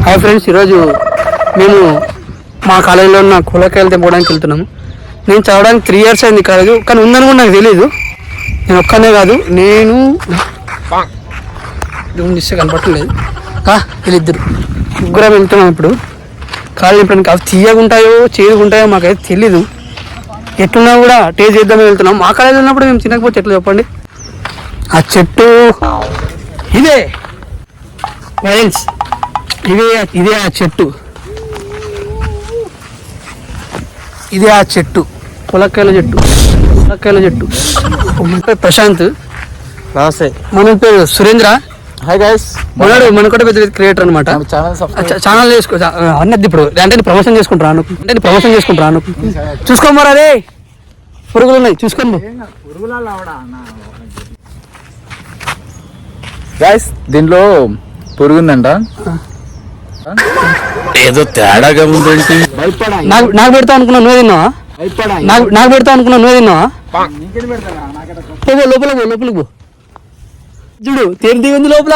Hi friends, ఈరోజు మేము మా కాలేజీలో ఉన్న కూలకాయలు తెంపడానికి వెళ్తున్నాము. నేను చదవడానికి 3 years అయింది కాలేజు, కానీ ఉందని కూడా నాకు తెలీదు. నేను ఒక్కనే కాదు, నేను ఇస్తే కనపట్టలేదు వీళ్ళిద్దరు ముగ్గురం వెళ్తున్నాం. ఇప్పుడు కాలేజీ చెప్పడానికి అవి తీయగుంటాయో చేదుగుంటాయో మాకైతే తెలీదు. ఎట్లున్నా కూడా టేస్ట్ చేద్దామని వెళ్తున్నాం. మా కాలేజీ ఉన్నప్పుడు మేము తినకపోతే ఎట్లా చెప్పండి. ఆ చెట్టు ఇదే ఫ్రెండ్స్, ఇదే ఆ చెట్టు, ఇదే ఆ చెట్టు, పులక్కాయల చెట్టు. మన పేరు ప్రశాంత్, మన పేరు సురేంద్ర. హాయ్ గైస్, మనకంటే పెద్ద క్రియేటర్ అనమాట. ఛానల్ చేసుకో అన్నది. ఇప్పుడు అంటే ప్రమోషన్ చేసుకుంటారా చూసుకోమరా, అదే పురుగులు ఉన్నాయి చూసుకోండి. గైస్ దీంట్లో పురుగుందంట, ఏదో తేడాగా ఉందేంటి. నాకు పెడతా అనుకున్నా, నువ్వు తిన్నావా? నాకు పెడతా అనుకున్నా, నువ్వు తిన్నావా? లోపలికి పో చూడు, తేనె ఉంది లోపల.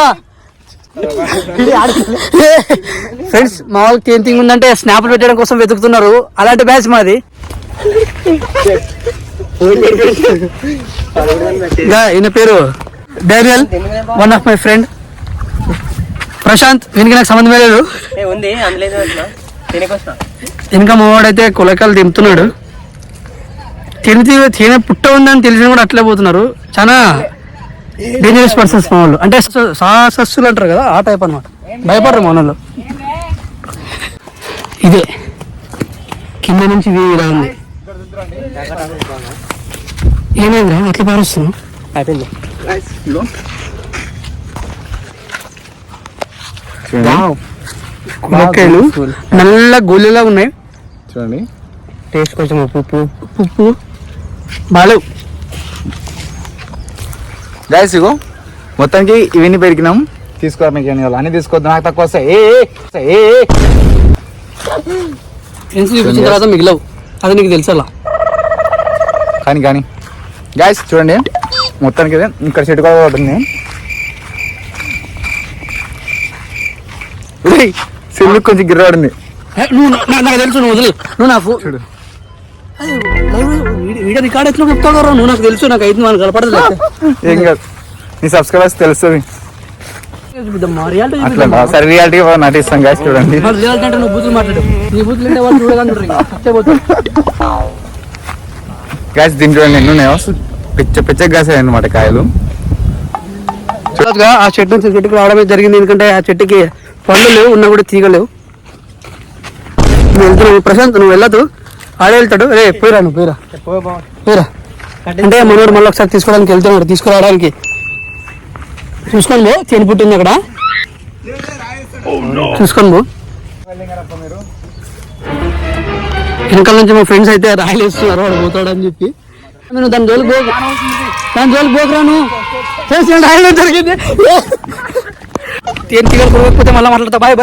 ఫ్రెండ్స్, మా వాళ్ళకి తేనె ఉందంటే స్నాప్లు పెట్టడం కోసం వెతుకుతున్నారు. అలాంటి బ్యాచ్ మాది. ఈయన పేరు Daniel, one of my friend. Prashant, వీనికి నాకు సంబంధమే లేదు. ఇంకా మావాడైతే కులకాయలు దింపుతున్నాడు. తేనె పుట్ట ఉందని తెలిసిన కూడా అట్లే పోతున్నారు. చాలా డేంజరస్ పర్సన్స్ మా వాళ్ళు. అంటే సాహసస్తులు అంటారు కదా, ఆ టైప్ అనమాట. భయపడరు మా వాళ్ళు. ఇదే కింద నుంచి ఇలా ఉంది. ఏమైందిరా అట్లా పారుస్తున్నావు? అయిపోయింది. కులక్కాయలు నల్ల గోళీలా ఉన్నాయి చూడండి. టేస్ట్ కొంచెం ఉప్పు బాలేవు. గైస్ ఇగో మొత్తానికి ఇవన్నీ పెరిగినాం. తీసుకోవాలి మీకు అన్ని తీసుకోవద్దు, నాకు తక్కువ వస్తాయి. చూపించిన తర్వాత మిగిలవు, అది నీకు తెలుసా? కానీ గైస్ చూడండి, మొత్తానికి ఇక్కడ చెట్టు కూడా ఉంటుంది. సెల్లు కొంచెం గిర్రాడింది. నాకు తెలుసు, నువ్వు వదిలే. నువ్వు నాకు చూడు వీడియో రికార్డ్ ఎట్లా చెప్తావు? నువ్వు నాకు తెలుసు, నాకు అయితే మనకు కనపడదు. ఏం కాదు, నీ సబ్స్క్రైబర్స్ తెలుస్తుంది. సరే రియాలిటీ నటిస్తాం గైస్. చూడండి, రియాలిటీ అంటే నువ్వు బూతులు మాట్లాడు. నీ బూతులు అంటే వాళ్ళు చూడగలుగుతారు. గైస్ దీంట్లో ఎన్నున్నాయో పిచ్చ కాసాయి అన్నమాట కాయలు. ఆ చెట్టు నుంచి చెట్టుకు రావడమే జరిగింది. ఎందుకంటే ఆ చెట్టుకి పండ్లు లేవు, ఉన్నా కూడా తీగలేవు. నువ్వు వెళ్తున్నావు ప్రశాంత్, నువ్వు వెళ్ళదు, ఆడే వెళ్తాడు. రే పోయిరా, నువ్వు పోయిరా అంటే మనోడు మళ్ళీ ఒకసారి తీసుకోవడానికి వెళ్తున్నాడు. తీసుకురావడానికి చూసుకొని పో, తేనె పుట్టింది అక్కడ, చూసుకొని పో. వెనకాల నుంచి మా ఫ్రెండ్స్ అయితే రాయలు వేస్తున్నారు, వాడు పోతాడు అని చెప్పి. నేను దాని జోలికి పోకురాను. రాయడం జరిగింది. తేనె తీగలు కొనుక్కోకపోతే మళ్ళీ మాట్లాడతా. బాయ్.